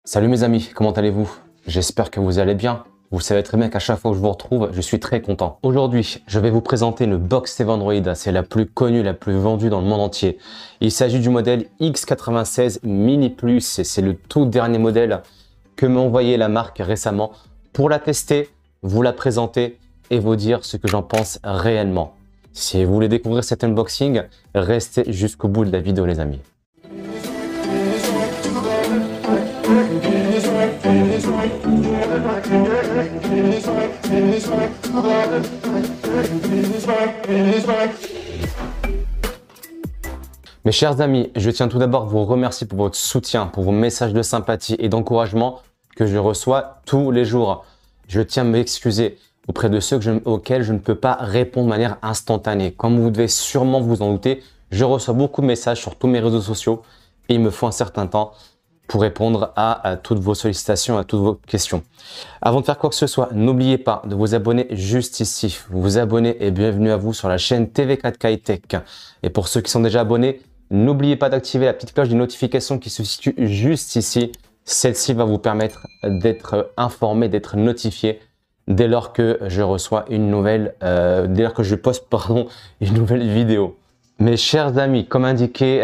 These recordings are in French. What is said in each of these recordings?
Salut mes amis, comment allez-vous? J'espère que vous allez bien. Vous savez très bien qu'à chaque fois que je vous retrouve, je suis très content. Aujourd'hui, je vais vous présenter une Box TV Android. C'est la plus connue, la plus vendue dans le monde entier. Il s'agit du modèle X96 Mini Plus et c'est le tout dernier modèle que m'a envoyé la marque récemment pour la tester, vous la présenter et vous dire ce que j'en pense réellement. Si vous voulez découvrir cet unboxing, restez jusqu'au bout de la vidéo les amis. Mes chers amis, je tiens tout d'abord à vous remercier pour votre soutien, pour vos messages de sympathie et d'encouragement que je reçois tous les jours. Je tiens à m'excuser auprès de ceux auxquels je ne peux pas répondre de manière instantanée. Comme vous devez sûrement vous en douter, je reçois beaucoup de messages sur tous mes réseaux sociaux et il me faut un certain temps pour répondre à toutes vos sollicitations, à toutes vos questions. Avant de faire quoi que ce soit, n'oubliez pas de vous abonner juste ici. Vous abonner et bienvenue à vous sur la chaîne TV4K Tech. Et pour ceux qui sont déjà abonnés, n'oubliez pas d'activer la petite cloche de notification qui se situe juste ici. Celle-ci va vous permettre d'être informé, d'être notifié dès lors que je reçois une nouvelle, dès lors que je poste une nouvelle vidéo. Mes chers amis, comme indiqué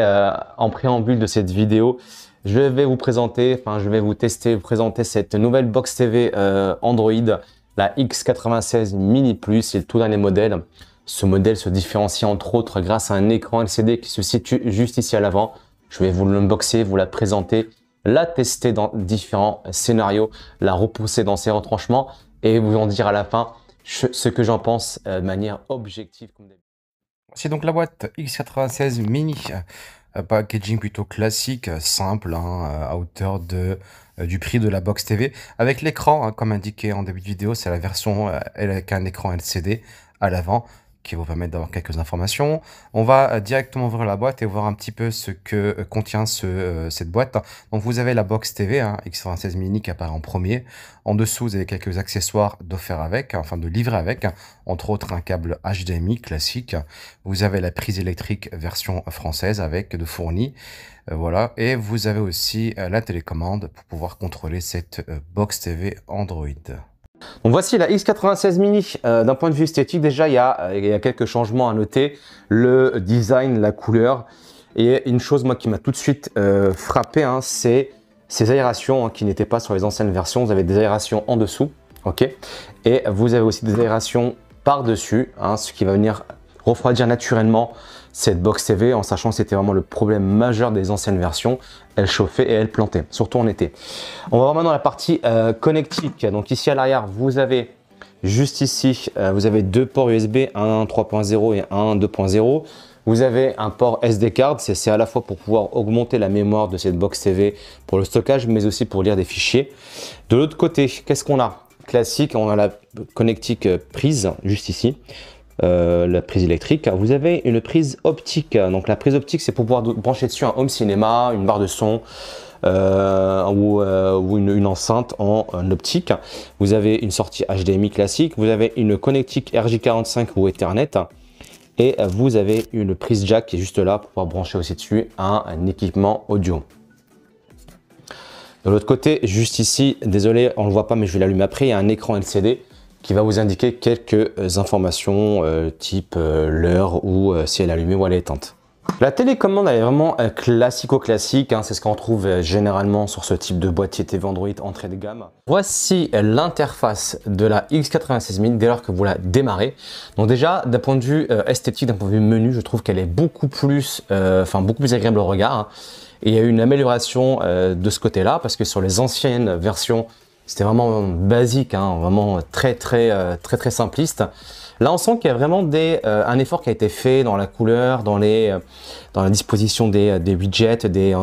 en préambule de cette vidéo, je vais vous présenter, je vais vous présenter cette nouvelle Box TV Android, la X96 Mini Plus, c'est le tout dernier modèle. Ce modèle se différencie entre autres grâce à un écran LCD qui se situe juste ici à l'avant. Je vais vous l'unboxer, vous la présenter, la tester dans différents scénarios, la repousser dans ses retranchements et vous en dire à la fin ce que j'en pense de manière objective. C'est donc la boîte X96 Mini, packaging plutôt classique, simple, à hauteur du prix de la Box TV. Avec l'écran, comme indiqué en début de vidéo, c'est la version avec un écran LCD à l'avant qui va vous permettre d'avoir quelques informations. On va directement ouvrir la boîte et voir un petit peu ce que contient cette boîte. Donc vous avez la Box TV X96 Mini qui apparaît en premier. En dessous, vous avez quelques accessoires d'offerts avec, de livrer avec, entre autres un câble HDMI classique. Vous avez la prise électrique version française avec de fourni. Voilà, et vous avez aussi la télécommande pour pouvoir contrôler cette Box TV Android. Donc voici la X96 Mini. D'un point de vue esthétique, déjà, il y a quelques changements à noter. Le design, la couleur. Et une chose, moi, qui m'a tout de suite frappé, c'est ces aérations qui n'étaient pas sur les anciennes versions. Vous avez des aérations en dessous, ok. Et vous avez aussi des aérations par-dessus, ce qui va venir refroidir naturellement cette Box TV, en sachant que c'était vraiment le problème majeur des anciennes versions. Elle chauffait et elle plantait, surtout en été. On va voir maintenant la partie connectique. Donc ici à l'arrière, vous avez juste ici, vous avez deux ports USB, un 3.0 et un 2.0. Vous avez un port SD card, c'est à la fois pour pouvoir augmenter la mémoire de cette Box TV pour le stockage, mais aussi pour lire des fichiers. De l'autre côté, qu'est-ce qu'on a? Classique, on a la connectique prise, juste ici. La prise électrique, vous avez une prise optique. Donc la prise optique, c'est pour pouvoir brancher dessus un home cinéma, une barre de son ou une enceinte en optique. Vous avez une sortie HDMI classique, vous avez une connectique RJ45 ou Ethernet et vous avez une prise jack qui est juste là pour pouvoir brancher aussi dessus un équipement audio. De l'autre côté, juste ici, désolé, on ne le voit pas mais je vais l'allumer après, il y a un écran LCD qui va vous indiquer quelques informations type l'heure ou si elle est allumée ou elle est éteinte. La télécommande elle est vraiment classico-classique, c'est ce qu'on trouve généralement sur ce type de boîtier TV Android entrée de gamme. Voici l'interface de la X96 Mini dès lors que vous la démarrez. Donc déjà d'un point de vue esthétique, d'un point de vue menu, je trouve qu'elle est beaucoup plus agréable au regard. Et il y a eu une amélioration de ce côté-là parce que sur les anciennes versions, c'était vraiment basique, vraiment très simpliste. Là, on sent qu'il y a vraiment un effort qui a été fait dans la couleur, dans la disposition des widgets,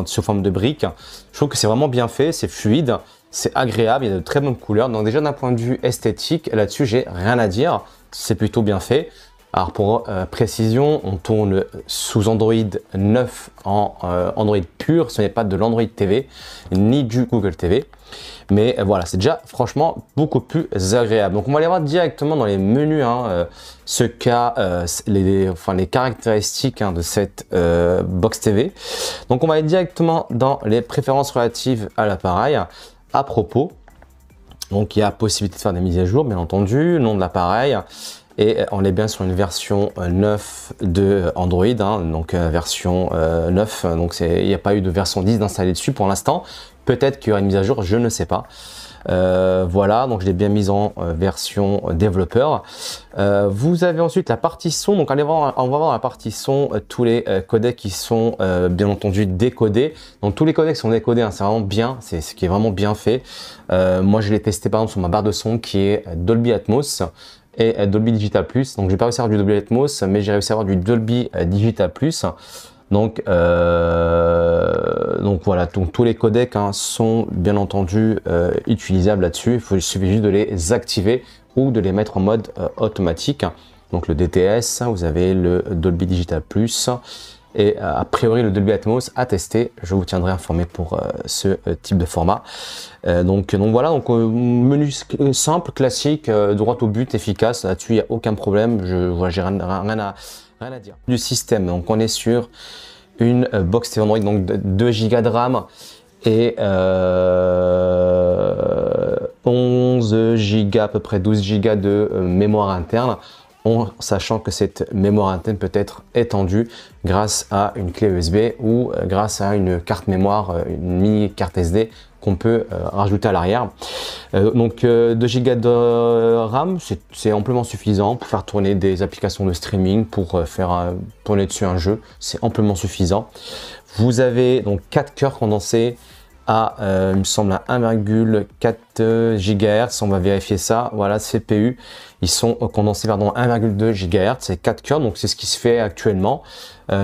sous forme de briques. Je trouve que c'est vraiment bien fait, c'est fluide, c'est agréable, il y a de très bonnes couleurs. Donc déjà d'un point de vue esthétique, là-dessus, j'ai rien à dire. C'est plutôt bien fait. Alors pour précision, on tourne sous Android 9 en Android pur, ce n'est pas de l'Android TV ni du Google TV. Mais voilà, c'est déjà franchement beaucoup plus agréable. Donc on va aller voir directement dans les menus ce qu'a les caractéristiques de cette Box TV. Donc on va aller directement dans les préférences relatives à l'appareil. À propos, donc il y a possibilité de faire des mises à jour, bien entendu, nom de l'appareil. Et on est bien sur une version 9 de Android, donc version 9. Donc il n'y a pas eu de version 10 d'installer dessus pour l'instant. Peut-être qu'il y aura une mise à jour, je ne sais pas. Voilà, donc je l'ai bien mise en version développeur. Vous avez ensuite la partie son. Donc on va voir dans la partie son tous les codecs qui sont bien entendu décodés. Donc tous les codecs sont décodés, c'est vraiment bien, c'est ce qui est vraiment bien fait. Moi je l'ai testé par exemple sur ma barre de son qui est Dolby Atmos et Dolby Digital Plus. Donc j'ai pas réussi à avoir du Dolby Atmos, mais j'ai réussi à avoir du Dolby Digital Plus. Donc voilà, donc tous les codecs sont bien entendu utilisables là-dessus. Il suffit juste de les activer ou de les mettre en mode automatique. Donc le DTS, vous avez le Dolby Digital Plus et a priori le Dolby Atmos à tester. Je vous tiendrai informé pour ce type de format. Donc voilà, donc menu simple, classique, droit au but, efficace. Là-dessus, il n'y a aucun problème. J'ai rien à dire. Du système, donc on est sur une box TV Android, donc de 2 Go de RAM et 11 Go, à peu près 12 Go de mémoire interne, sachant que cette mémoire interne peut être étendue grâce à une clé USB ou grâce à une carte mémoire, une mini carte SD qu'on peut rajouter à l'arrière. Donc 2 Go de RAM, c'est amplement suffisant pour faire tourner des applications de streaming, pour faire tourner dessus un jeu, c'est amplement suffisant. Vous avez donc 4 cœurs condensés à, il me semble, à 1,4 GHz, on va vérifier ça. Voilà, CPU, ils sont condensés pardon 1,2 GHz, c'est 4 cœurs, donc c'est ce qui se fait actuellement.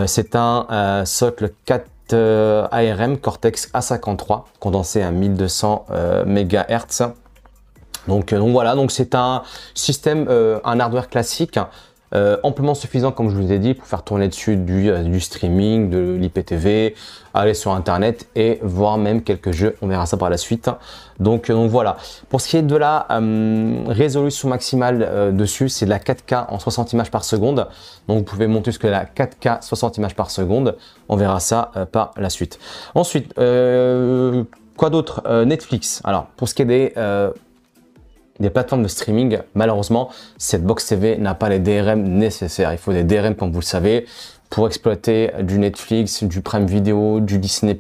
C'est un socle 4 ARM Cortex A53 condensé à 1200 MHz. Donc voilà, donc c'est un système, un hardware classique, amplement suffisant comme je vous ai dit pour faire tourner dessus du streaming, de l'IPTV, aller sur internet et voir même quelques jeux, on verra ça par la suite. Donc voilà, pour ce qui est de la résolution maximale dessus, c'est de la 4K en 60 images par seconde, donc vous pouvez monter jusqu'à la 4K 60 images par seconde, on verra ça par la suite. Ensuite, quoi d'autre? Netflix. Alors pour ce qui est des plateformes de streaming, malheureusement, cette box TV n'a pas les DRM nécessaires. Il faut des DRM, comme vous le savez, pour exploiter du Netflix, du Prime Video, du Disney+,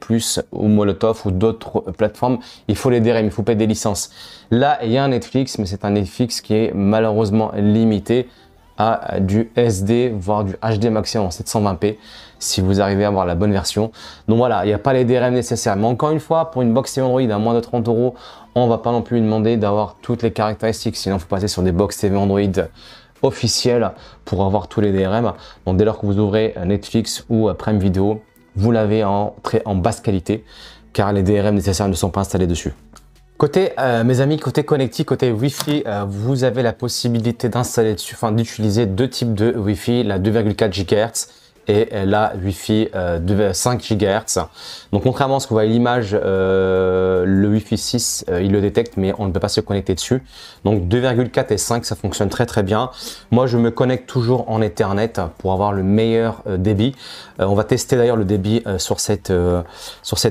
ou Molotov, ou d'autres plateformes. Il faut les DRM, il faut payer des licences. Là, il y a un Netflix, mais c'est un Netflix qui est malheureusement limité à du SD, voire du HD maximum en 720p, si vous arrivez à avoir la bonne version. Donc voilà, il n'y a pas les DRM nécessaires. Mais encore une fois, pour une box TV Android à moins de 30 €, on va pas non plus lui demander d'avoir toutes les caractéristiques. Sinon, il faut passer sur des box TV Android officielles pour avoir tous les DRM. Donc dès lors que vous ouvrez Netflix ou Prime Video, vous l'avez en basse qualité, car les DRM nécessaires ne sont pas installés dessus. Côté, mes amis, côté connectique, côté Wi-Fi, vous avez la possibilité d'installer dessus, enfin d'utiliser deux types de Wi-Fi, la 2,4 GHz et la Wi-Fi de 5 GHz. Donc contrairement à ce que vous voyez l'image, le Wi-Fi 6, il le détecte, mais on ne peut pas se connecter dessus. Donc 2,4 et 5, ça fonctionne très très bien. Moi, je me connecte toujours en Ethernet pour avoir le meilleur débit. On va tester d'ailleurs le débit sur cette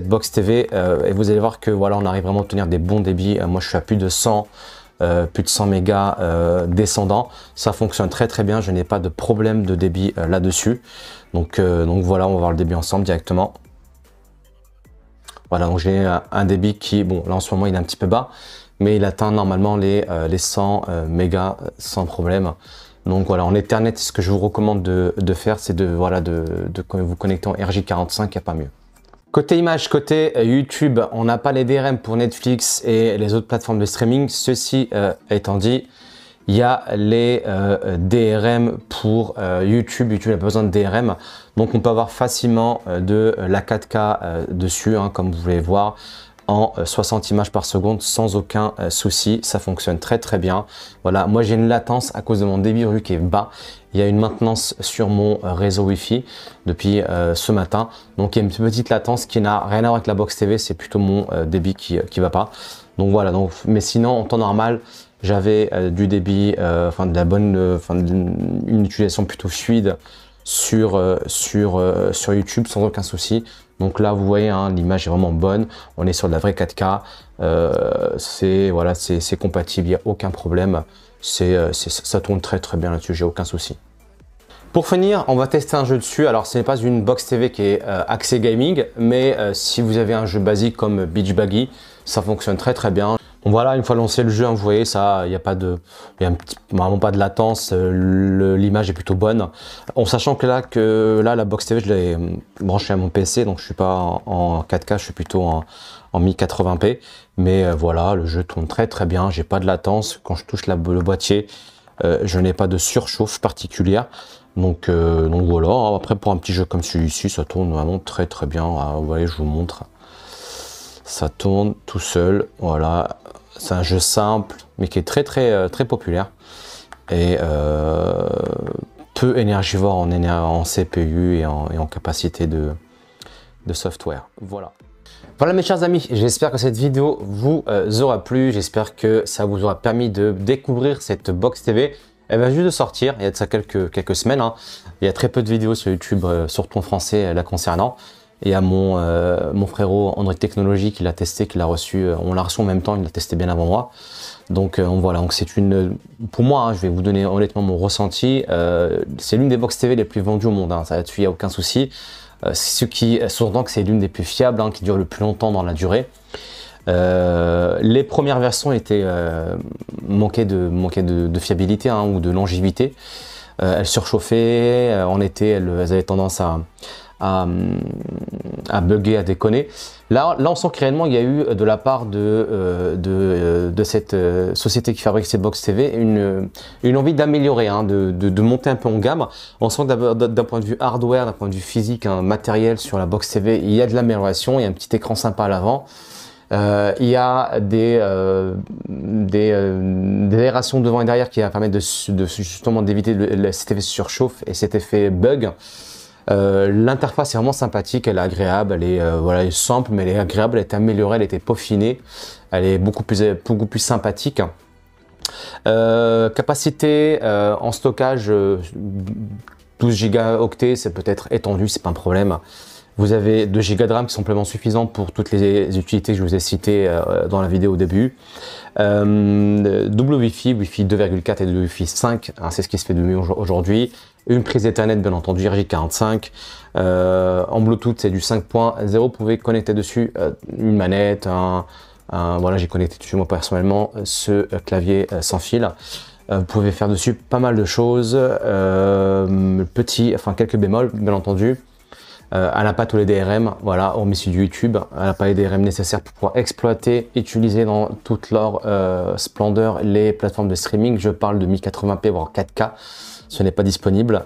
box TV et vous allez voir que voilà, on arrive vraiment à obtenir des bons débits. Moi, je suis à plus de 100 mégas descendant, ça fonctionne très très bien, je n'ai pas de problème de débit là-dessus. Donc voilà, on va voir le débit ensemble directement. Voilà, donc j'ai un débit qui, bon là en ce moment il est un petit peu bas, mais il atteint normalement les 100 mégas sans problème. Donc voilà, en Ethernet, ce que je vous recommande de faire, c'est de vous connecter en RJ45, il n'y a pas mieux. Côté image, côté YouTube, on n'a pas les DRM pour Netflix et les autres plateformes de streaming. Ceci étant dit, il y a les DRM pour YouTube. YouTube n'a pas besoin de DRM. Donc on peut avoir facilement de la 4K dessus, comme vous pouvez voir, en 60 images par seconde sans aucun souci. Ça fonctionne très très bien. Voilà, moi j'ai une latence à cause de mon débit rue qui est bas. Il y a une maintenance sur mon réseau Wi-Fi depuis ce matin. Donc il y a une petite latence qui n'a rien à voir avec la Box TV, c'est plutôt mon débit qui va pas. Donc voilà, donc, mais sinon en temps normal, j'avais du débit, enfin de la bonne, une utilisation plutôt fluide sur YouTube sans aucun souci. Donc là, vous voyez, hein, l'image est vraiment bonne. On est sur de la vraie 4K. Voilà, c'est compatible, il n'y a aucun problème. Ça tourne très très bien là-dessus, j'ai aucun souci. Pour finir, on va tester un jeu dessus. Alors, ce n'est pas une Box TV qui est axée gaming, mais si vous avez un jeu basique comme Beach Buggy, ça fonctionne très très bien. Donc voilà, une fois lancé le jeu, vous voyez, ça, il n'y a pas de, vraiment pas de latence, l'image est plutôt bonne. En sachant que là, la Box TV, je l'ai branchée à mon PC, donc je suis pas en 4K, je suis plutôt en 1080p. Mais voilà, le jeu tourne très très bien, j'ai pas de latence. Quand je touche le boîtier, je n'ai pas de surchauffe particulière. Donc voilà, après pour un petit jeu comme celui-ci, ça tourne vraiment très très bien. Vous voyez, je vous montre. Ça tourne tout seul, voilà. C'est un jeu simple, mais qui est très populaire. Et peu énergivore en CPU et en capacité de software. Voilà. Voilà mes chers amis, j'espère que cette vidéo vous aura plu. J'espère que ça vous aura permis de découvrir cette Box TV. Elle va juste de sortir, il y a de ça quelques semaines. Hein. Il y a très peu de vidéos sur YouTube, surtout en français, la concernant. Et il y a mon frérot Android Technologie qui l'a testé, qui l'a reçu. On l'a reçu en même temps, il l'a testé bien avant moi. Donc voilà, donc c'est une, pour moi, hein, je vais vous donner honnêtement mon ressenti. C'est l'une des Box TV les plus vendues au monde. Hein, ça là-dessus, il n'y a aucun souci. Ce qui sous-entend que c'est l'une des plus fiables, hein, qui dure le plus longtemps dans la durée. Les premières versions étaient manquaient de fiabilité, hein, ou de longévité. Elles surchauffaient, en été elles avaient tendance à bugger, à déconner. Là on sent que réellement il y a eu de la part de cette société qui fabrique ces Box TV une envie d'améliorer, hein, de monter un peu en gamme. On sent que d'un point de vue hardware, d'un point de vue physique, un matériel sur la Box TV, il y a de l'amélioration, il y a un petit écran sympa à l'avant. Il y a des aérations devant et derrière qui va permettre justement d'éviter cet effet surchauffe et cet effet bug. L'interface est vraiment sympathique, elle est agréable, elle est, voilà, elle est simple mais elle est agréable, elle est améliorée, elle a été peaufinée, elle est beaucoup plus sympathique. Capacité en stockage 12 Go, c'est peut-être étendu, c'est pas un problème. Vous avez 2 Go de RAM qui sont pleinement suffisants pour toutes les utilités que je vous ai citées dans la vidéo au début. Double Wi-Fi 2,4 et de Wi-Fi 5, hein, c'est ce qui se fait de mieux aujourd'hui. Une prise Ethernet bien entendu, RJ45. En Bluetooth c'est du 5.0, vous pouvez connecter dessus une manette, voilà, j'ai connecté dessus moi personnellement ce clavier sans fil. Vous pouvez faire dessus pas mal de choses, quelques bémols bien entendu. Elle n'a pas tous les DRM, voilà, hormis celui du YouTube. Elle n'a pas les DRM nécessaires pour pouvoir exploiter, utiliser dans toute leur splendeur les plateformes de streaming. Je parle de 1080p voire 4K, ce n'est pas disponible.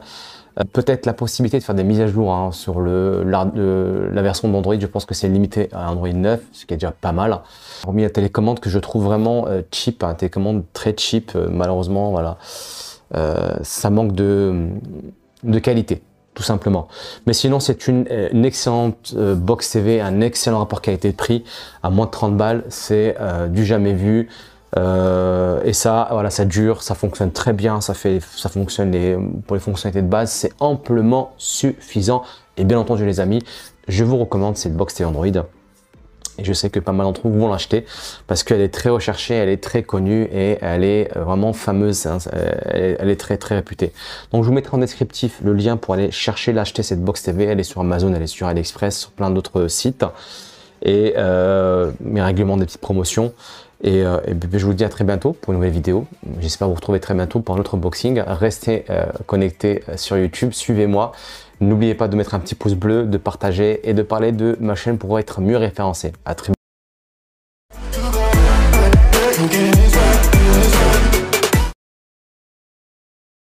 Peut-être la possibilité de faire des mises à jour, hein, sur la version d'Android. Je pense que c'est limité à Android 9, ce qui est déjà pas mal. Hormis la télécommande que je trouve vraiment cheap, hein, télécommande très cheap, malheureusement, voilà. Ça manque de qualité, tout simplement. Mais sinon, c'est une excellente Box TV, un excellent rapport qualité-prix. À moins de 30 balles, c'est du jamais vu. Et ça, voilà, ça dure, ça fonctionne très bien, ça fonctionne pour les fonctionnalités de base, c'est amplement suffisant. Et bien entendu, les amis, je vous recommande cette Box TV Android. Et je sais que pas mal d'entre vous vont l'acheter parce qu'elle est très recherchée, elle est très connue et elle est vraiment fameuse, hein, elle est très réputée. Donc je vous mettrai en descriptif le lien pour aller chercher, l'acheter cette Box TV. Elle est sur Amazon, elle est sur AliExpress, sur plein d'autres sites. Et mais régulièrement des petites promotions. Et je vous dis à très bientôt pour une nouvelle vidéo. J'espère vous retrouver très bientôt pour un autre unboxing. Restez connectés sur YouTube, suivez-moi. N'oubliez pas de mettre un petit pouce bleu, de partager et de parler de ma chaîne pour être mieux référencé. À très bientôt.